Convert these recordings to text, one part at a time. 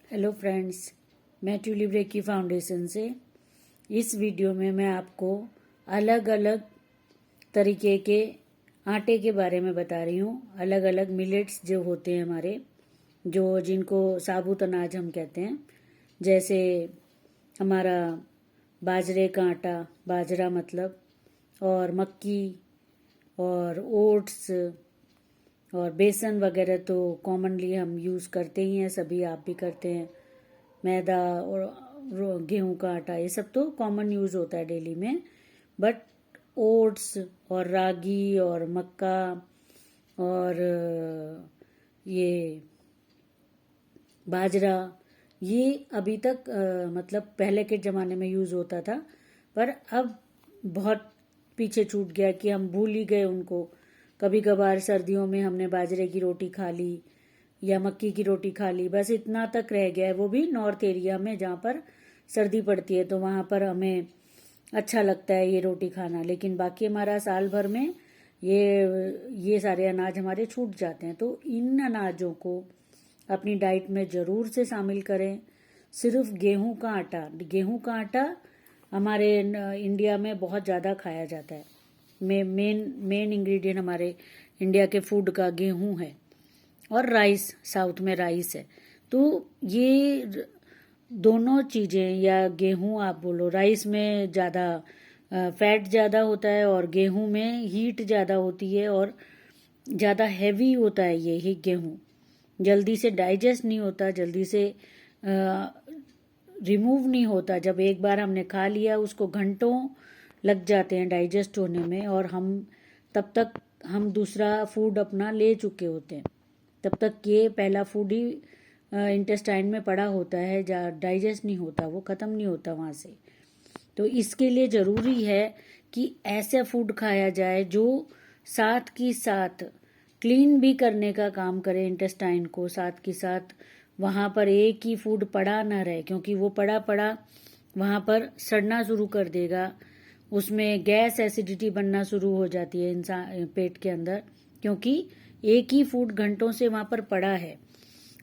Hello friends, मैं tulip recce foundation से इस वीडियो में मैं आपको अलग अलग तरीके के आटे के बारे में बता रही हूँ। अलग अलग मिलेट्स जो होते हैं हमारे, जो जिनको साबुत अनाज हम कहते हैं, जैसे हमारा बाजरे का आटा, बाजरा मतलब, और मक्की और ओट्स और बेसन वगैरह तो कॉमनली हम यूज़ करते ही हैं, सभी आप भी करते हैं। मैदा और गेहूं का आटा, ये सब तो कॉमन यूज़ होता है डेली में। बट ओट्स और रागी और मक्का और ये बाजरा, ये अभी तक मतलब पहले के ज़माने में यूज़ होता था, पर अब बहुत पीछे छूट गया कि हम भूल ही गए उनको। कभी कभार सर्दियों में हमने बाजरे की रोटी खा ली या मक्की की रोटी खा ली, बस इतना तक रह गया है। वो भी नॉर्थ एरिया में जहाँ पर सर्दी पड़ती है तो वहाँ पर हमें अच्छा लगता है ये रोटी खाना, लेकिन बाकी हमारा साल भर में ये सारे अनाज हमारे छूट जाते हैं। तो इन अनाजों को अपनी डाइट में ज़रूर से शामिल करें। सिर्फ गेहूं का आटा हमारे इंडिया में बहुत ज़्यादा खाया जाता है। मेन इंग्रेडिएंट हमारे इंडिया के फूड का गेहूं है, और राइस, साउथ में राइस है। तो ये दोनों चीज़ें, या गेहूं आप बोलो, राइस में ज़्यादा फैट ज़्यादा होता है और गेहूं में हीट ज़्यादा होती है और ज़्यादा हैवी होता है। ये गेहूं जल्दी से डाइजेस्ट नहीं होता, जल्दी से रिमूव नहीं होता। जब एक बार हमने खा लिया, उसको घंटों लग जाते हैं डाइजेस्ट होने में, और तब तक हम दूसरा फूड अपना ले चुके होते हैं। तब तक ये पहला फूड ही इंटेस्टाइन में पड़ा होता है, डाइजेस्ट नहीं होता, वो ख़त्म नहीं होता वहाँ से। तो इसके लिए ज़रूरी है कि ऐसा फूड खाया जाए जो साथ की साथ क्लीन भी करने का काम करे इंटेस्टाइन को, साथ के साथ वहाँ पर एक ही फूड पड़ा ना रहे, क्योंकि वो पड़ा वहाँ पर सड़ना शुरू कर देगा। उसमें गैस, एसिडिटी बनना शुरू हो जाती है इंसान पेट के अंदर, क्योंकि एक ही फूड घंटों से वहाँ पर पड़ा है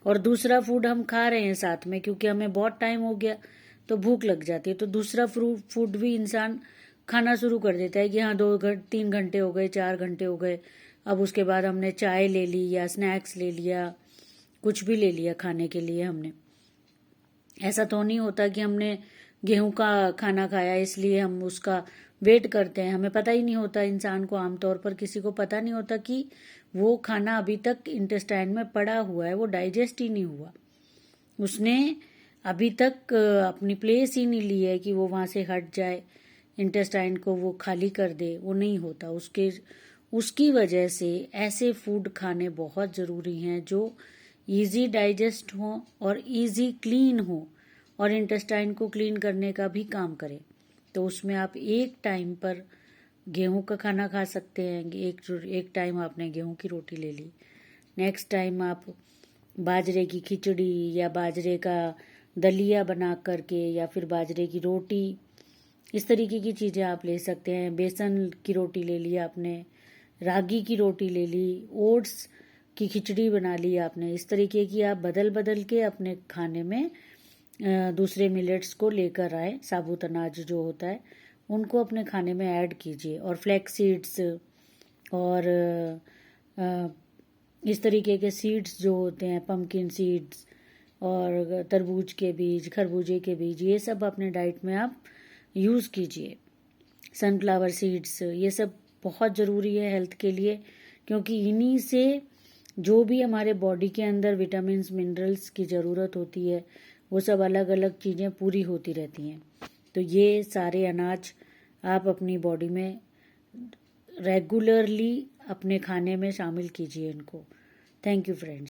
और दूसरा फूड हम खा रहे हैं साथ में, क्योंकि हमें बहुत टाइम हो गया तो भूख लग जाती है। तो दूसरा फूड भी इंसान खाना शुरू कर देता है कि हाँ 3 घंटे हो गए, 4 घंटे हो गए, अब उसके बाद हमने चाय ले ली या स्नैक्स ले लिया, कुछ भी ले लिया खाने के लिए हमने। ऐसा तो नहीं होता कि हमने गेहूं का खाना खाया इसलिए हम उसका वेट करते हैं। हमें पता ही नहीं होता, इंसान को आमतौर पर किसी को पता नहीं होता कि वो खाना अभी तक इंटेस्टाइन में पड़ा हुआ है, वो डाइजेस्ट ही नहीं हुआ, उसने अभी तक अपनी प्लेस ही नहीं ली है कि वो वहाँ से हट जाए, इंटेस्टाइन को वो खाली कर दे। वो नहीं होता। उसकी वजह से ऐसे फूड खाने बहुत ज़रूरी हैं जो इजी डाइजेस्ट हो और इजी क्लीन हो और इंटेस्टाइन को क्लीन करने का भी काम करें। तो उसमें आप एक टाइम पर गेहूं का खाना खा सकते हैं। एक टाइम आपने गेहूं की रोटी ले ली, नेक्स्ट टाइम आप बाजरे की खिचड़ी या बाजरे का दलिया बना करके, या फिर बाजरे की रोटी, इस तरीके की चीज़ें आप ले सकते हैं। बेसन की रोटी ले ली आपने, रागी की रोटी ले ली, ओट्स की खिचड़ी बना ली आपने। इस तरीके की आप बदल बदल के अपने खाने में दूसरे मिलेट्स को लेकर आए। साबुत अनाज जो होता है उनको अपने खाने में ऐड कीजिए, और फ्लैक्स सीड्स और इस तरीके के सीड्स जो होते हैं, पम्पकिन सीड्स और तरबूज के बीज, खरबूजे के बीज, ये सब अपने डाइट में आप यूज़ कीजिए। सनफ्लावर सीड्स, ये सब बहुत ज़रूरी है हेल्थ के लिए, क्योंकि इन्हीं से जो भी हमारे बॉडी के अंदर विटामिन्स, मिनरल्स की ज़रूरत होती है, वो सब अलग अलग चीज़ें पूरी होती रहती हैं। तो ये सारे अनाज आप अपनी बॉडी में रेगुलरली अपने खाने में शामिल कीजिए इनको। Thank you friends.